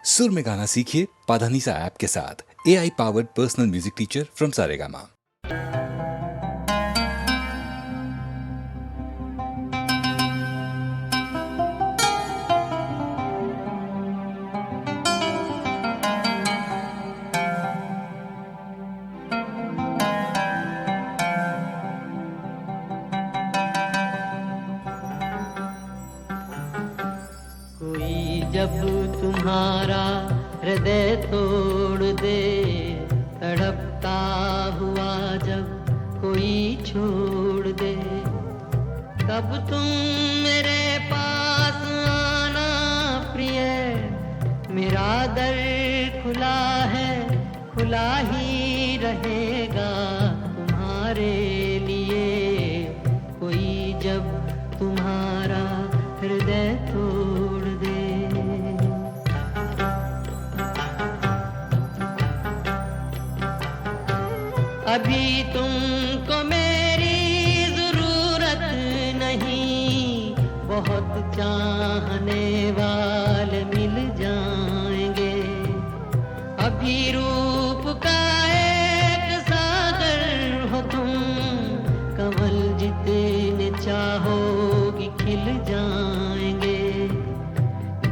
सुर में गाना सीखिए पाधानीसा ऐप के साथ। AI powered personal music teacher from Saregama. कोई जब तुम्हारा हृदय तोड़ दे, तड़पता हुआ जब कोई छोड़ दे, तब तुम मेरे पास आना प्रिय। मेरा दर खुला है, खुला ही रहेगा तुम्हारे लिए। कोई जब तुम्हारा हृदय तोड़ दे। अभी तुमको मेरी जरूरत नहीं, बहुत चाहने वाले मिल जाएंगे। अभी रूप का एक सागर हो तुम, कमल जितने चाहोगी खिल जाएंगे।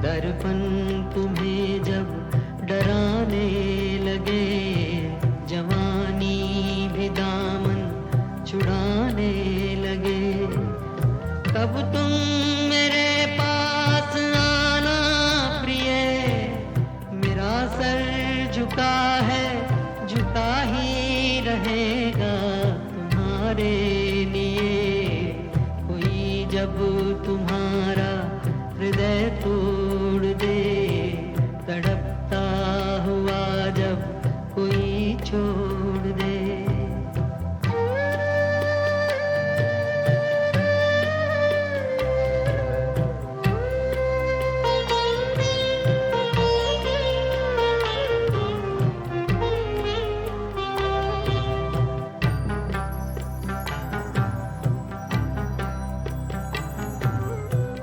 दर्पण तुम्हें जब डराने लगे, जवानी भी दामन छुड़ाने लगे, तब तुम मेरे पास आना प्रिय। मेरा सर झुका है, झुका ही रहेगा तुम्हारे लिए। कोई जब तुम्हारा हृदय तोड़ दे, तड़पता हुआ जब कोई छोड़ दे।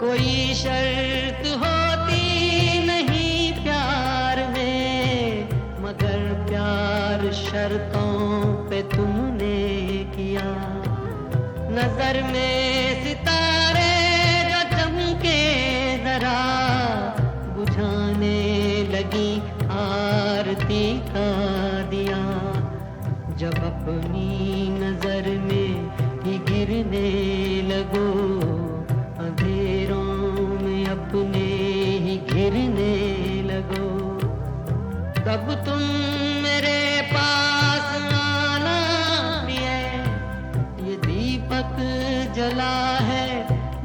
कोई शर्त होती नहीं प्यार में, मगर प्यार शर्तों पे तुमने किया। नजर में सितारे जो चमके जरा, बुझाने लगी आरती का दिया। जब अपनी नजर में ही गिरने लगो, अंधेरों में अपने ही घिरने लगो, तब तुम मेरे पास आना प्रिय। ये दीपक जला है,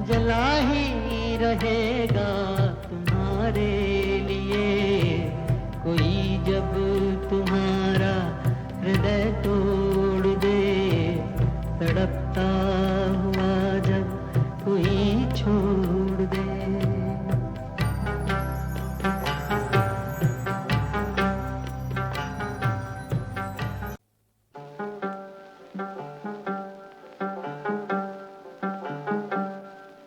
जला ही रहेगा तुम्हारे लिए। कोई जब तुम्हारा हृदय तोड़ दे, तड़पता हुआ जब कोई छोड़ दे।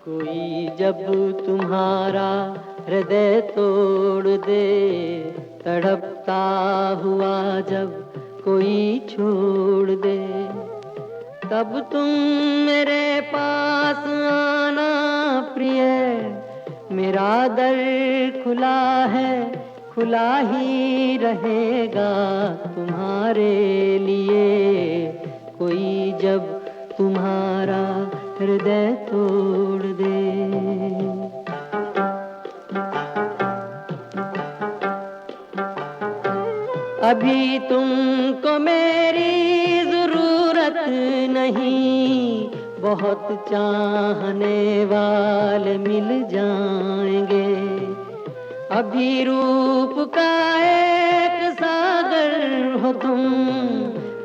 कोई जब तुम्हारा हृदय तोड़ दे, तड़पता हुआ जब कोई छोड़ दे, तब तुम मेरे पास आना प्रिय। मेरा दर खुला है, खुला ही रहेगा तुम्हारे लिए। कोई जब तुम्हारा हृदय तोड़ दे। अभी तुमको मेरी जरूरत नहीं, बहुत चाहने वाले मिल जाएंगे। अभी रूप का एक सागर हो तुम,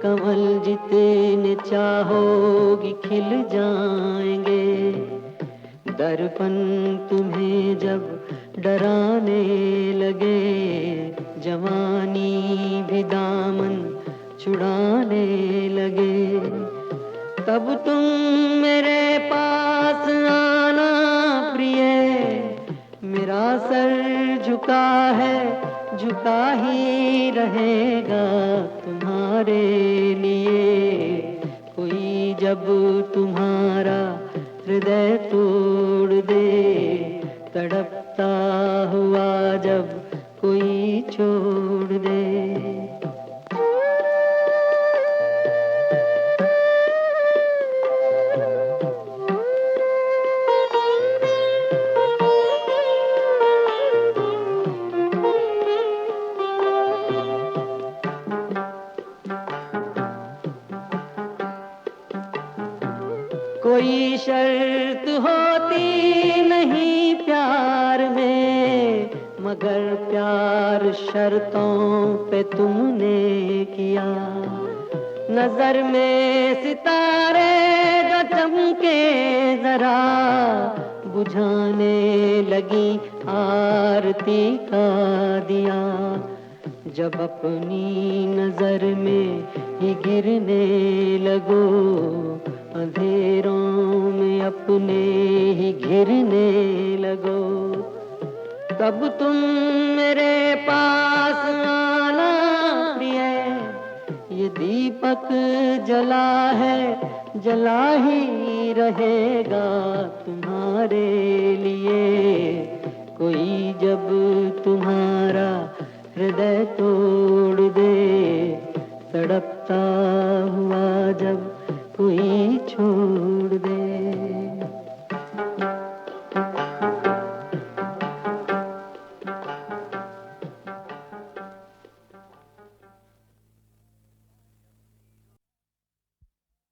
कमल जितने चाहोगी खिल जाएंगे। दर्पण तुम्हें जब डराने लगे, जवानी भी दामन छुड़ाने लगे, तब तुम मेरे पास आना प्रिय। मेरा सर झुका झुका है झुका ही रहेगा तुम्हारे लिए। कोई जब तुम्हारा हृदय तोड़ दे, तड़पता हुआ जब कोई छोड़ दे। कोई शर्त होती नहीं प्यार में, मगर प्यार शर्तों पे तुमने किया। नजर में सितारे जो चमके जरा, बुझाने लगी आरती का दिया। जब अपनी नजर में ही गिरने लगो, अंधेरों में अपने ही घिरने लगो, तब तुम मेरे पास आना प्रिय। ये दीपक जला है जला ही रहेगा तुम्हारे लिए। कोई जब तुम्हारा हृदय तोड़ दे, तड़पता हुआ जब कोई छोड़ दे।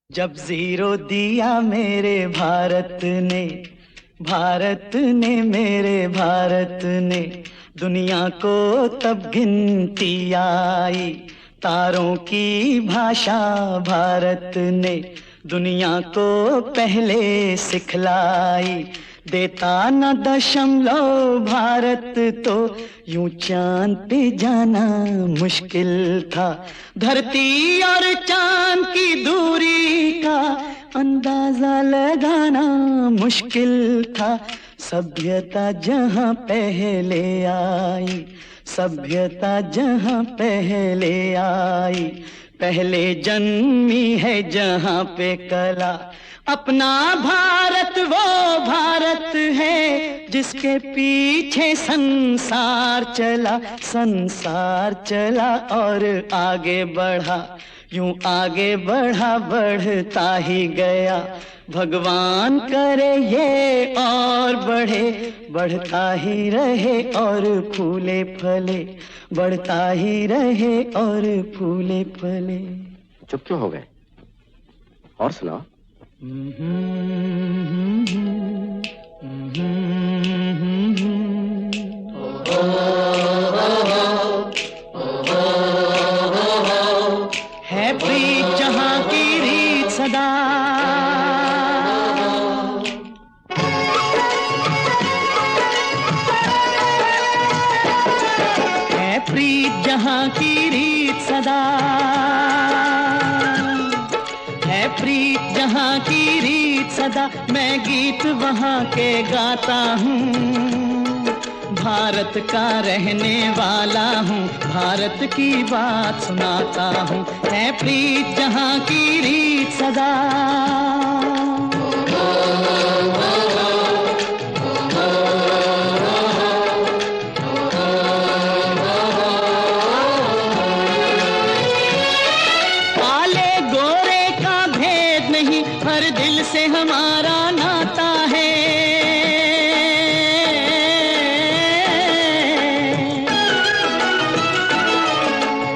जब जीरो दिया मेरे भारत ने, भारत ने मेरे भारत ने, दुनिया को तब गिनती आई। तारों की भाषा भारत ने दुनिया को पहले सिखलाई। देता न दशमलव भारत तो यूं चांद पे जाना मुश्किल था। धरती और चांद की दूरी का अंदाजा लगाना मुश्किल था। सभ्यता जहां पहले आई, सभ्यता जहां पहले आई, पहले जन्मी है जहां पे कला। अपना भारत वो भारत है जिसके पीछे संसार चला, संसार चला और आगे बढ़ा। यूं आगे बढ़ा बढ़ता ही गया। भगवान करे ये और बढ़े, बढ़ता ही रहे और फूले फले, बढ़ता ही रहे और फूले फले। चुप क्यों हो गए? और सुनाओ। है प्रीत जहां की रीत सदा, है प्रीत जहां की रीत सदा, है प्रीत जहां की रीत सदा। मैं गीत वहां के गाता हूँ, भारत का रहने वाला हूँ, भारत की बात सुनाता हूँ। है प्रीत जहां की रीत सदा। काले गोरे का भेद नहीं, हर दिल से हमारा नाता है।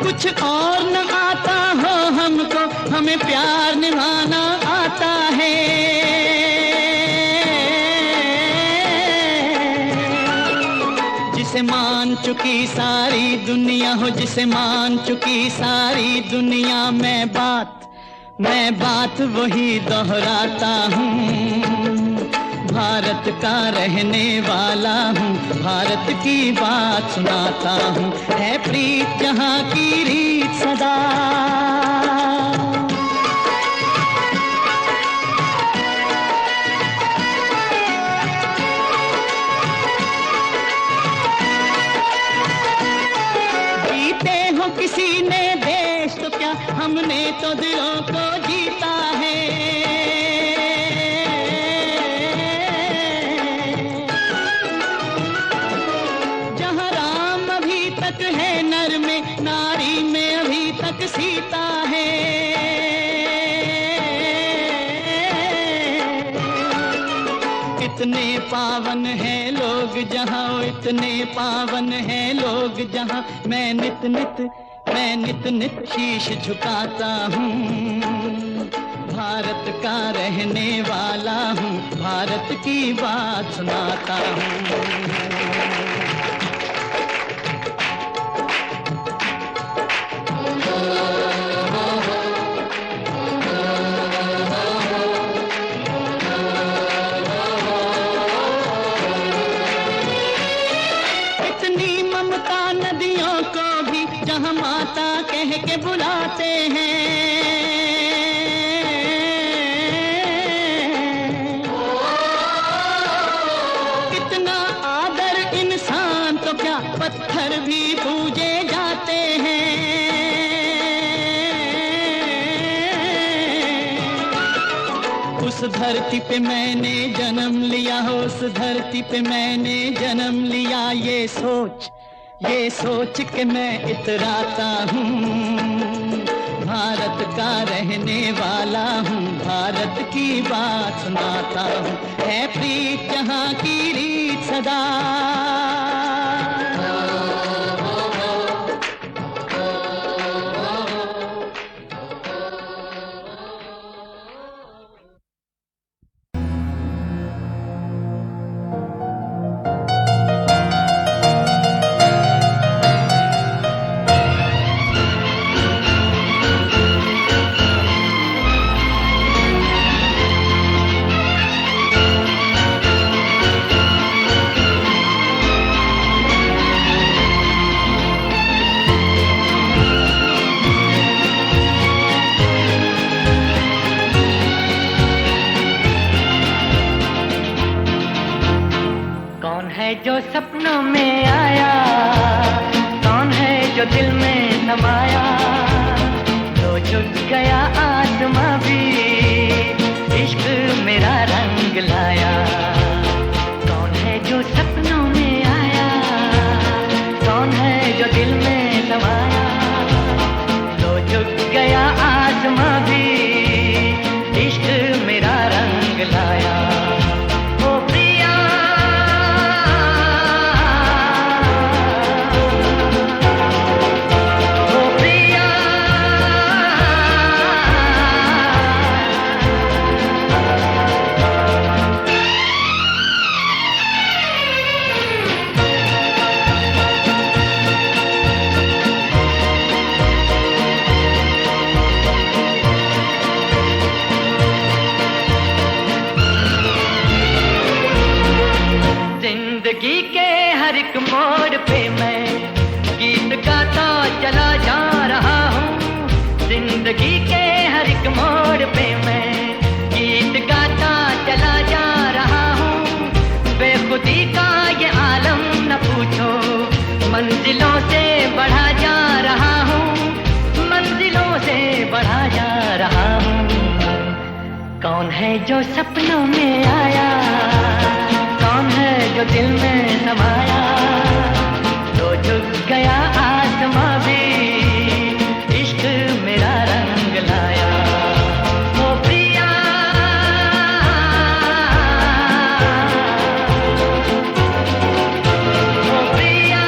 कुछ और न आता हो हमको, हमें प्यार निभाना आता है। जिसे मान चुकी सारी दुनिया हो, जिसे मान चुकी सारी दुनिया, मैं बात वही दोहराता हूँ। भारत का रहने वाला हूँ, भारत की बात सुनाता हूँ। है प्रीत जहां की रीत सदा। किसी ने देश तो क्या, हमने तो दिलों को जीता है। जहाँ राम अभी तक है नर में, नारी में अभी तक सीता है। इतने पावन है लोग जहाँ, इतने पावन है लोग जहाँ, मैं नित नित शीश झुकाता हूँ। भारत का रहने वाला हूँ, भारत की बात सुनाता हूँ। नदियों को भी जहाँ माता कह के बुलाते हैं। कितना आदर इंसान तो क्या, पत्थर भी पूजे जाते हैं। उस धरती पे मैंने जन्म लिया, उस धरती पे मैंने जन्म लिया, ये सोच के मैं इतराता हूँ। भारत का रहने वाला हूँ, भारत की बात सुनाता हूँ। है प्रीत जहाँ की रीत सदा, जो सपनों में आया, कौन है जो दिल में समाया, तो झुक गया आसमां भी, इश्क मेरा रंग लाया। कौन है जो सपनों में आया, कौन है जो दिल में समाया, तो झुक गया आसमां भी, इश्क मेरा रंग लाया। जिंदगी के हर एक मोड़ पे मैं गीत गाता चला जा रहा हूँ। जिंदगी के हर एक मोड़ पे मैं गीत गाता चला जा रहा हूँ। बेखुदी का ये आलम न पूछो, मंजिलों से बढ़ा जा रहा हूँ, मंजिलों से बढ़ा जा रहा हूँ। कौन है जो सपनों में आया, कौन है जो दिल में समाया, तो झुक गया आसमां भी, इश्क मेरा रंग लाया। ओ प्रिया, ओ प्रिया,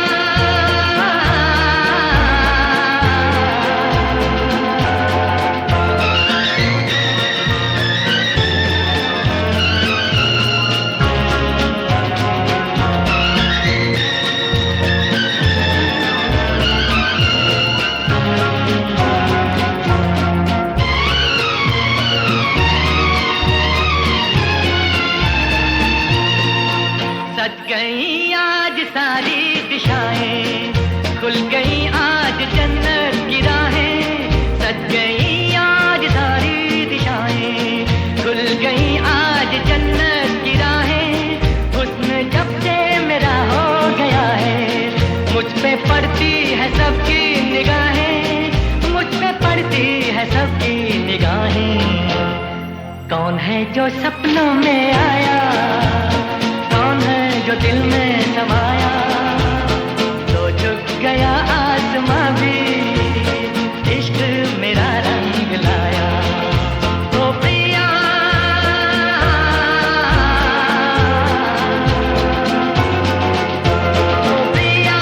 जो सपनों में आया, कौन है जो दिल में समाया, तो झुक गया आसमां भी, इश्क मेरा रंग लाया। ओ प्रिया, ओ प्रिया,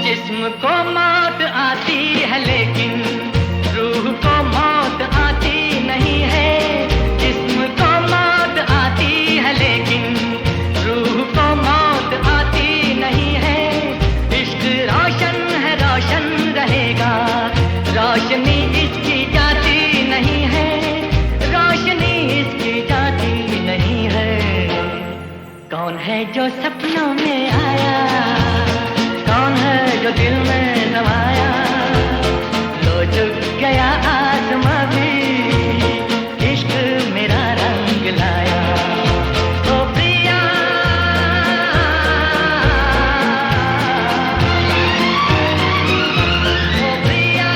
जिस्म को मौत आती है लेकिन रूह को मौत आती नहीं है। जिस्म को मौत आती है लेकिन रूह को मौत आती नहीं है। इश्क रोशन है, रोशन रहेगा, रोशनी इसकी जाती नहीं है, रोशनी इसकी जाती नहीं है। कौन है जो सपनों में आया, कौन है जो दिल में समाया, लो झुक गया आसमां भी, इश्क मेरा रंग लाया। ओ प्रिया, ओ प्रिया,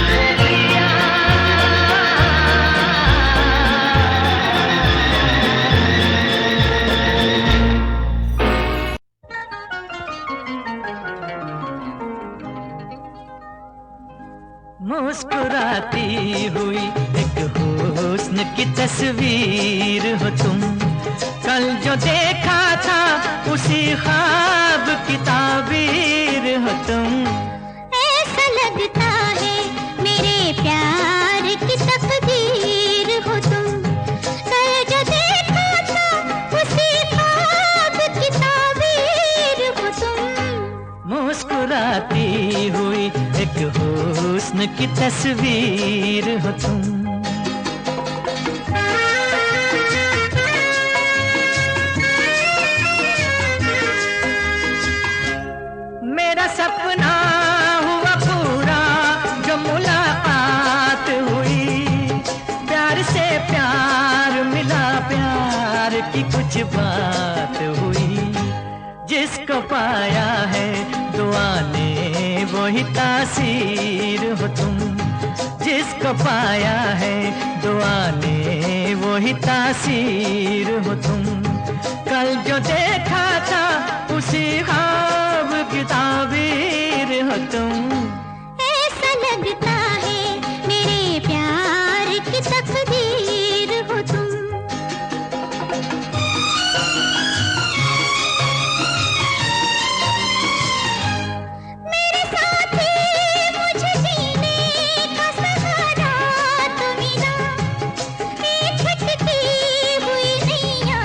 ओ प्रिया। मुस्कुराती हुई एक हुस्न की तस्वीर हो तुम, कल जो देखा था उसी ख्वाब की ताबीर हो तुम। ऐसा लगता है मेरे प्यार की तकदीर हो तुम, कल जो देखा था उसी ख्वाब की ताबीर हो तुम। मुस्कुराती हुई एक हुस्न की तस्वीर हो तुम। मेरा सपना हुआ पूरा जो मुलाकात हुई, प्यार से प्यार मिला, प्यार की कुछ बात हुई। जिसको पाया है दुआ ने वही तासीर हो तुम, जिसको पाया है दुआ ने वही तासीर हो तुम। कल जो देखा था उसी ख्वाब की ताबीर हो तुम। ऐसा लगता है मेरे प्यार की तकदीर हो तुम। मेरे साथी मुझे जीने का सहारा तो मिला, एक भटकी हुई नैया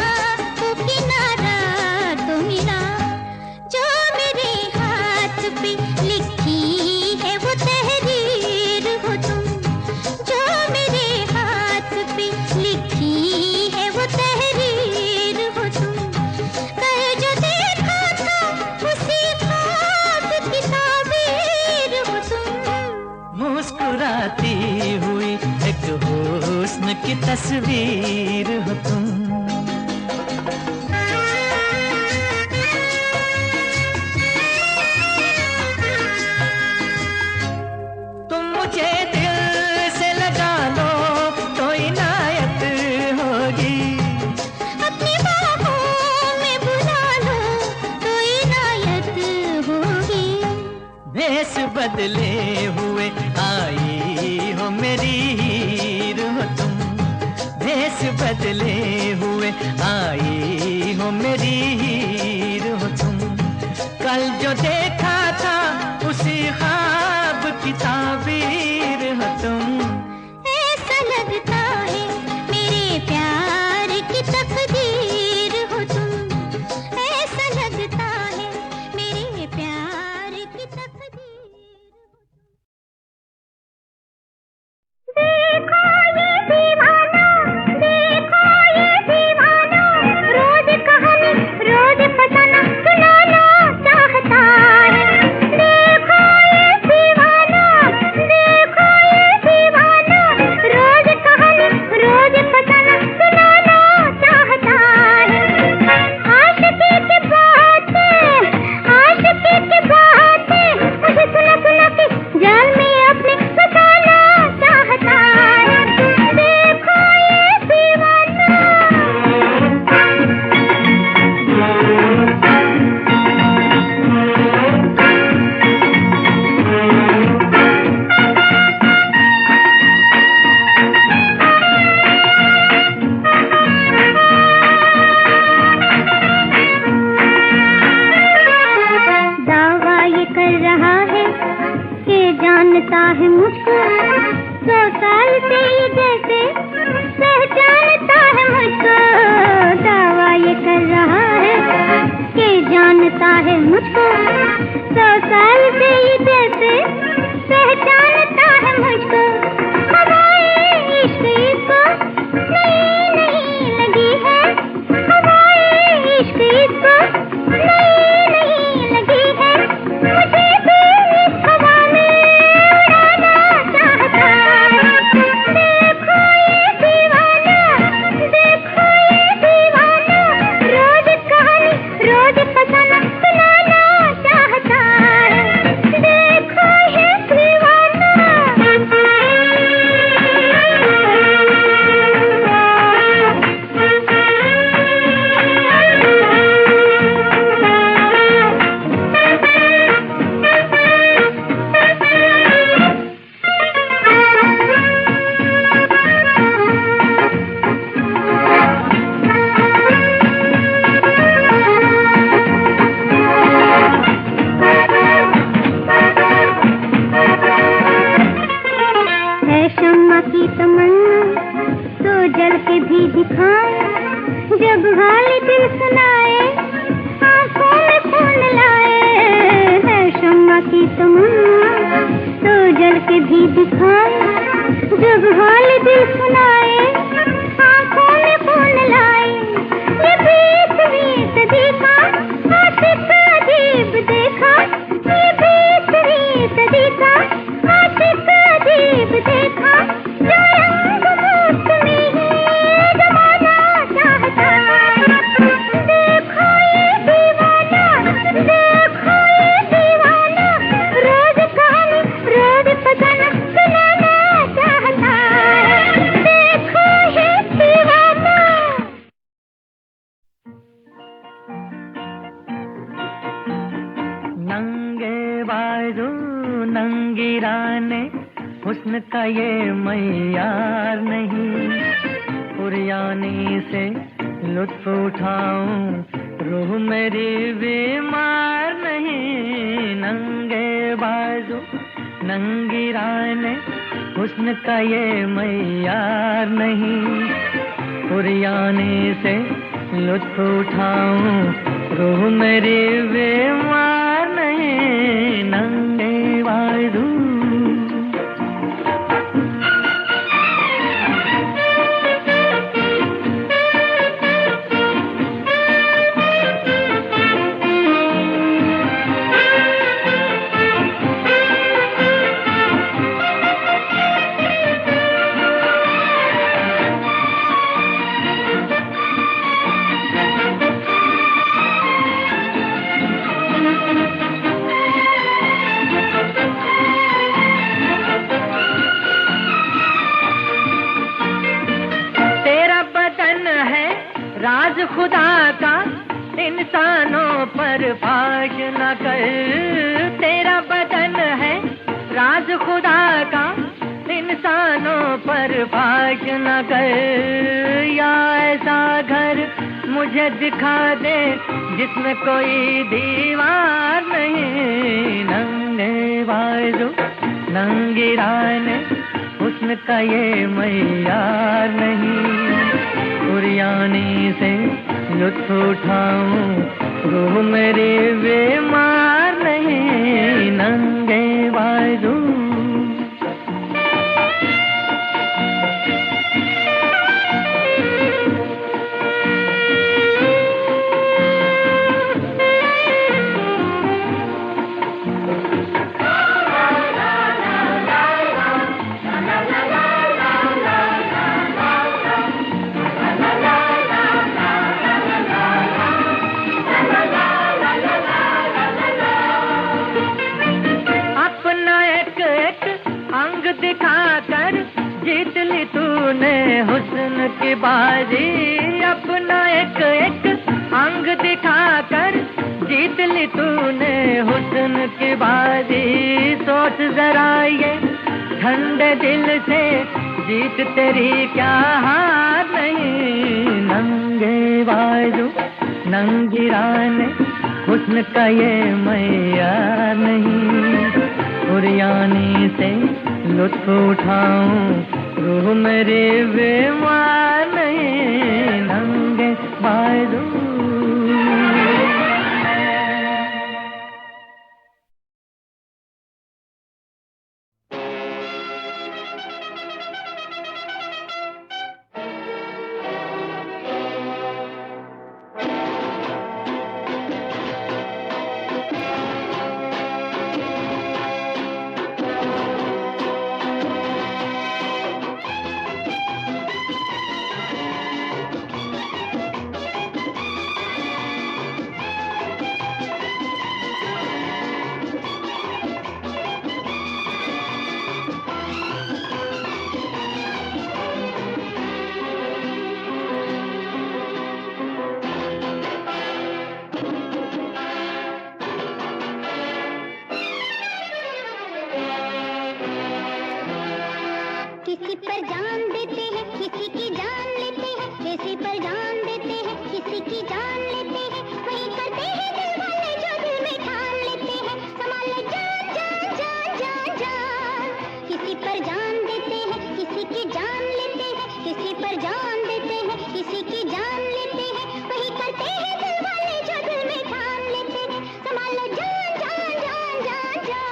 को किनारा तो मिला। जो मेरे हाथ पे लिखी है वो तहरीर हो तुम, जो मेरे हाथ पे लिखी है वो तहरीर हो तुम। कल जो देखा था उसी ख्वाब की ताबीर हो तुम। मुस्कुराती हुई एक हुस्न की तस्वीर हो तुम। तुम मुझे दिल से लगा लो तो इनायत होगी, अपनी बाहों में बुला लो तो इनायत होगी। भेष बदले हुए आई हो मेरी हीर हो तुम, भेष बदले हुए आई हो मेरी हीर हो तुम। कल जो देखा था उसी ख्वाब की ताबीर हो तुम। ऐसा लगता है मेरे प्यार की तकदीर हो तुम, ऐसा लगता है मेरे प्यार की तकदीर। देखो ये दीवाना, देखो ये दीवाना, जानता है मुझको 100 साल से ये जैसे पहचानता है मुझको, दावा ये कर रहा है कि जानता है मुझको 100 साल से ये जैसे पहचानता है मुझको। हवाए इश्क इसको नई नई लगी है, हवाए इश्क इसको नई नई लगी है, मुझे भी इस हवा में उड़ाना चाहता है। देखो ये दीवाना, देखो ये दीवाना, रोज कहानी रोज फसाना सुनाना चाहता है। देखो ये दीवाना। है शम्मा की तमन्ना तो जल के भी दिखाए, जब हाल दिल सुनाए आंखों में खून लाए। है शम्मा की तमन्ना तो जल के भी दिखाए, जब हाल दिल सुनाए आंखों में खून लाए। ये 20वीं सदी का आशिक अजीब देखा, ये 20वीं सदी का आशिक अजीब देखा, जो रंग मौसमी है जमाना चाहता है। देखो ये दीवाना, देखो ये दीवाना, रोज कहानी रोज फसाना सुनाना चाहता है। देखो ये दीवाना। नंगे बाजू नंगी राने हुस्न का ये मयार नहीं, पुरयानी से लुत्फ उठाऊं रूह मेरी बीमार नहीं। नंगे बाजू नंगी राने हुस्न का ये मयार नहीं, पुरयानी से लुत्फ उठाऊं रूह मेरी बीमार नहीं। नंगे बाजू। तेरा बदन है राज खुदा का, इंसानों पर फाश न कर। तेरा बदन है राज खुदा का, इंसानों पर फाश न कर। या ऐसा घर मुझे दिखा दे जिसमें कोई दीवार नहीं। नंगे बाजू नंगी राने हुस्न का ये मयार नहीं, पुरयानी से लुत्फ उठाऊं रूह मेरी बीमार नहीं। नंगे बाजू। दिखाकर जीत ली तूने हुस्न की बाजी, अपना एक एक अंग दिखाकर जीत ली तूने हुस्न की बाजी। सोच जरा ये ठंडे दिल से जीत तेरी क्या हार नहीं। नंगे बाजू नंगी राने हुस्न का ये मयार नहीं, उरियाने से लुत्फ उठाऊं, रूह मेरी बेईमान नहीं, नंगे बाजू। किसी पर जान देते हैं, किसी की जान लेते हैं, किसी पर जान देते हैं, किसी की जान लेते हैं, वही करते हैं दिल वाले जो दिल में ठान लेते हैं। संभालो जान जान जान जान जान। किसी पर जान देते हैं, किसी की जान लेते हैं, किसी पर जान देते हैं, किसी की जान लेते हैं, वही करते हैं दिल वाले जो दिल में ठान लेते हैं। संभालो जान जान जान जान जान।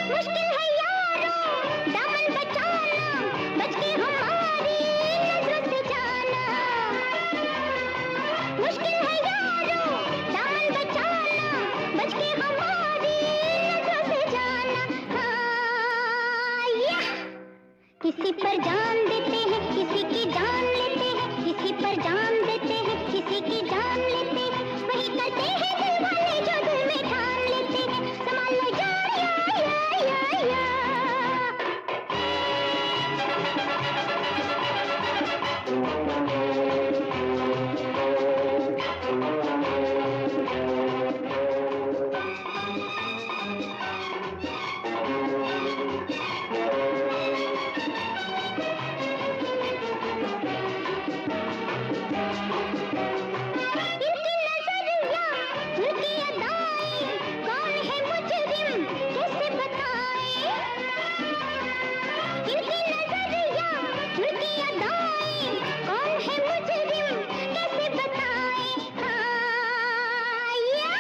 मुश्किल है यारों दामन बचाना, बच के हमारी नजरों से जाना। मुश्किल है यारों दामन बचाना, बच के हमारी नजरों से जाना। हाँ या किसी पर जान देते हैं, किसी की जान लेते हैं, किसी पर जान देते हैं, किसी की जान लेते हैं, वही करते हैं दिल वाले जो दिल में ठान लेते हैं। संभालो जान या। इनकी नजरिया, उनकी अदाएं, कौन है मुजरिम कैसे बताएं। इनकी नजरिया, उनकी अदाएं, कौन है मुजरिम कैसे बताएं। हाँ या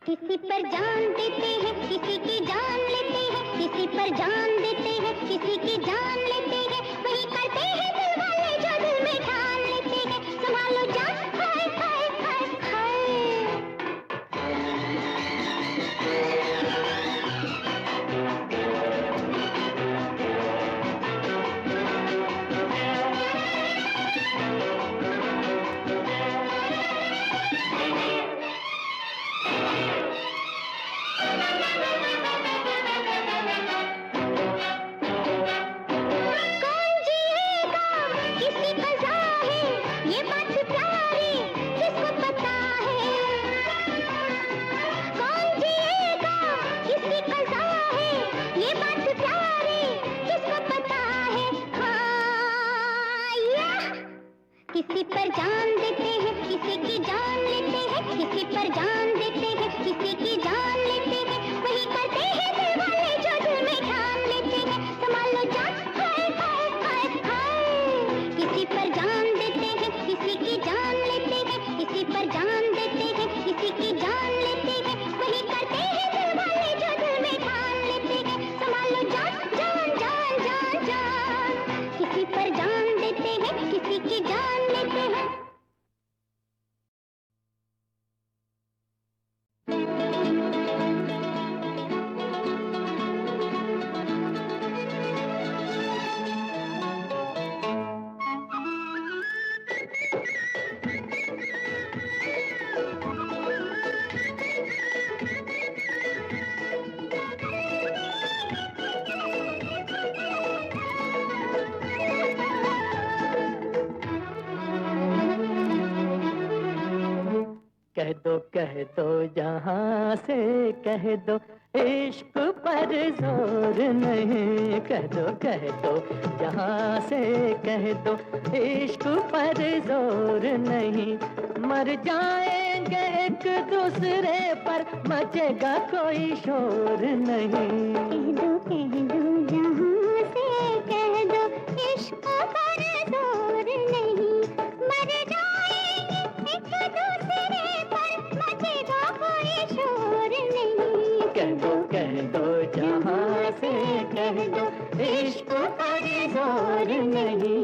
किसी पर जान देते हैं, किसी की जान लेते हैं, किसी पर जान देते हैं, किसी की जान लेते हैं, वही करते हैं दिल वाले जो दिल में ठान लेते हैं। संभालो जान हाय हाय हाय हाय। कौन जिएगा किसी फजा है, ये बात प्यारी किसको पता है। कौन जिएगा किसी फजा है, ये बात प्यारी किसको पता है। हाँ या किसी पर जान देते हैं, किसी की जान लेते हैं, किसी पर जान देते हैं, किसी की जान लेते हैं, वही करते हैं दिल वाले जो दिल में ठान लेते हैं। संभालो जान हाय हाय हाय हाय। किसी पर जान देते हैं, किसी की जान लेते हैं, किसी पर जान देते हैं, किसी की जान लेते हैं, वही करते हैं दिल वाले जो दिल में ठान लेते हैं। संभालो जान जान जान जान जान। किसी पर जान देते हैं, किसी की जान लेते हैं। कह दो जहां से कह दो इश्क पर जोर नहीं, कह दो जहां से कह दो इश्क पर जोर नहीं, मर जाएंगे एक दूसरे पर मचेगा कोई शोर नहीं। कह दो जहां से कह दो इश्क पर जोर नहीं, मर जाएंगे एक दूसरे पर मचेगा कोई शोर नहीं। कह दो जहां से कह दो इश्क पर जोर नहीं।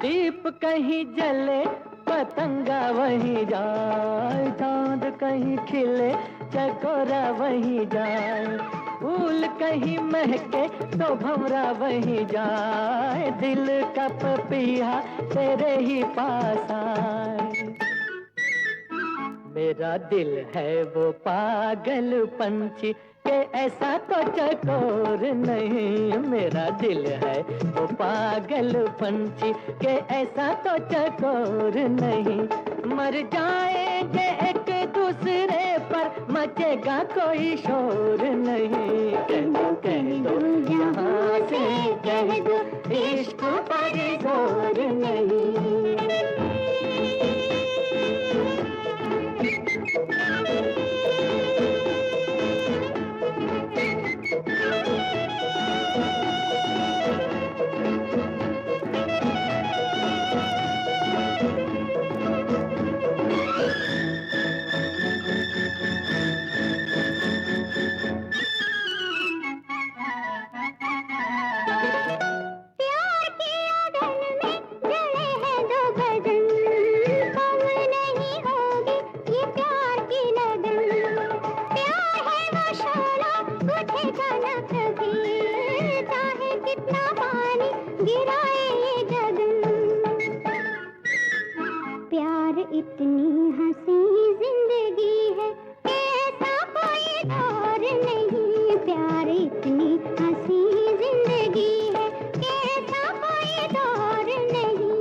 दीप कहीं जले पतंगा वहीं जाए, चांद कहीं खिले चकोरा वहीं जाए, फूल कहीं महके तो भंवरा वहीं जाए, दिल का पपीहा तेरे ही पास आए। मेरा दिल है वो पागल पंछी के ऐसा तो चकोर नहीं, मेरा दिल है वो पागल पंछी के ऐसा तो चकोर नहीं, मर जाएंगे एक दूसरे पर मचेगा कोई शोर नहीं। कह दो यहाँ से कह दो इश्क पर जोर नहीं। इतनी हंसी जिंदगी है ऐसा कोई और नहीं, प्यार इतनी हंसी जिंदगी है ऐसा कोई और नहीं,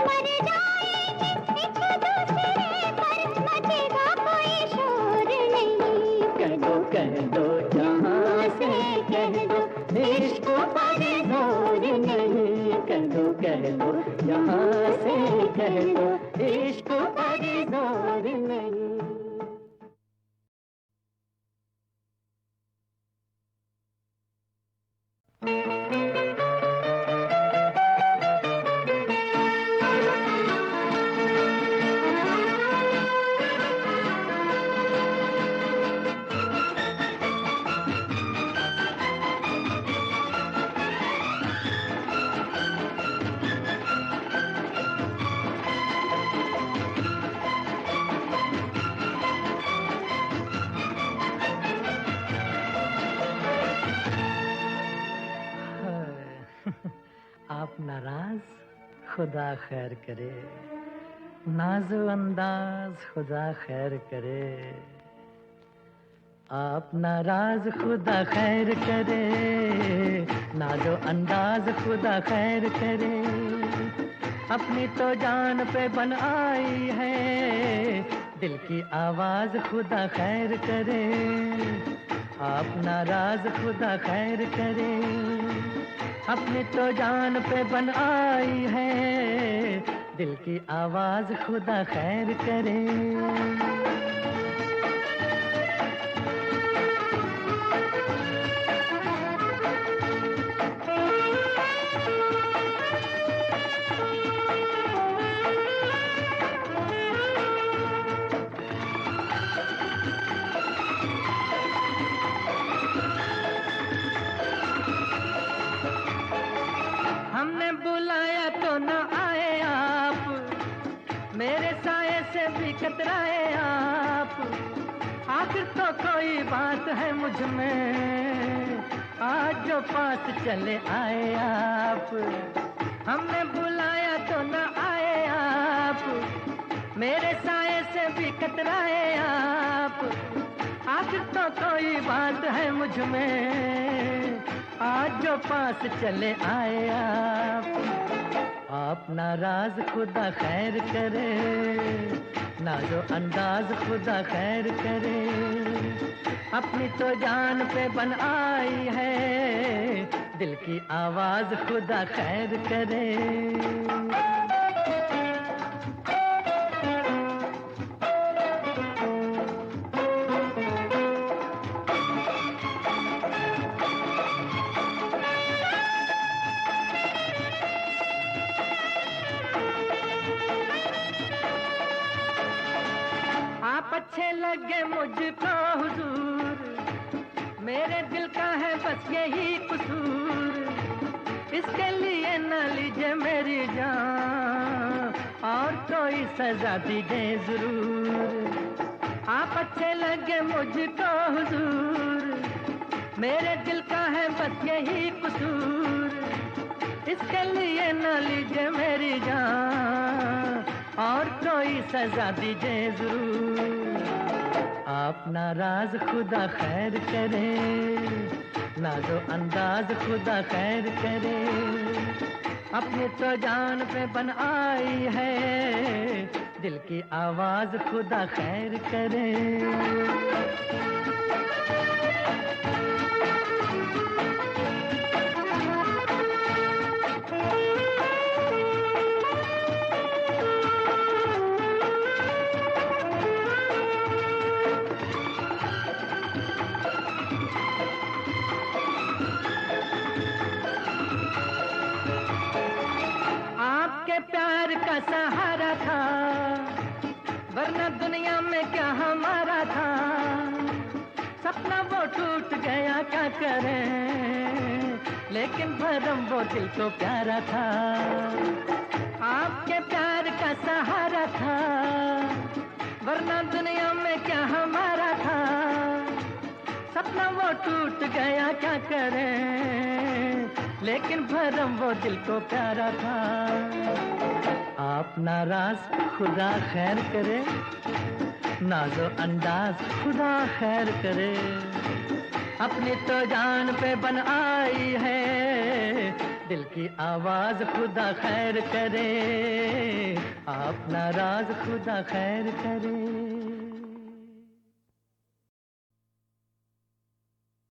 मर जाएंगे एक दूसरे पर मचेगा कोई शोर नहीं। कह दो जहाँ से कह दो इश्क पर जोर नहीं, कह दो जहाँ से कह दो इश्क पर जोर नहीं। आप नाराज, खुदा खैर करे। नाज़ो अंदाज खुदा खैर करे, आप नाराज खुदा खैर करे, नाज़ो अंदाज खुदा खैर करे, अपनी तो जान पे बन आई है, दिल की आवाज खुदा खैर करे, आप नाराज खुदा खैर करे, अपनी तो जान पे बन आई है, दिल की आवाज खुदा खैर करे। हमने बुलाया तो न आए आप, मेरे साये से भी कतराए आप, आखिर तो कोई बात है मुझ में, आज जो पास चले आए आप। हमने बुलाया तो न आए आप, मेरे साये से भी कतराए आप, आखिर तो कोई बात है मुझ में, आज जो पास चले आए आप नाराज खुदा खैर करे, नाज़ो अंदाज खुदा खैर करे, अपनी तो जान पे बन आई है, दिल की आवाज खुदा खैर करे। आप अच्छे लगे मुझको हुजूर, मेरे दिल का है बस यही कसूर, इसके लिए न लीजिए मेरी जान, और कोई सजा दीजिए जरूर। आप अच्छे लगे मुझको हुजूर, मेरे दिल का है बस यही कसूर, इसके लिए न लीजिए मेरी जान, और कोई सजा दीजिए जरूर। आप नाराज खुदा खैर करे, नाज़ो अंदाज खुदा खैर करे, अपनी तो जान पे बन आई है, दिल की आवाज खुदा खैर करे। आपके प्यार का सहारा था, वरना दुनिया में क्या हमारा था, सपना वो टूट गया क्या करें, लेकिन भरम वो दिल को प्यारा था। आपके प्यार का सहारा था, वरना दुनिया में क्या हमारा था, सपना वो टूट गया क्या करें, लेकिन भरम वो दिल को प्यारा था। आप नाराज खुदा खैर करे, नाज़ो अंदाज खुदा खैर करे, अपनी तो जान पे बन आई है, दिल की आवाज खुदा खैर करे, आप नाराज खुदा खैर करे।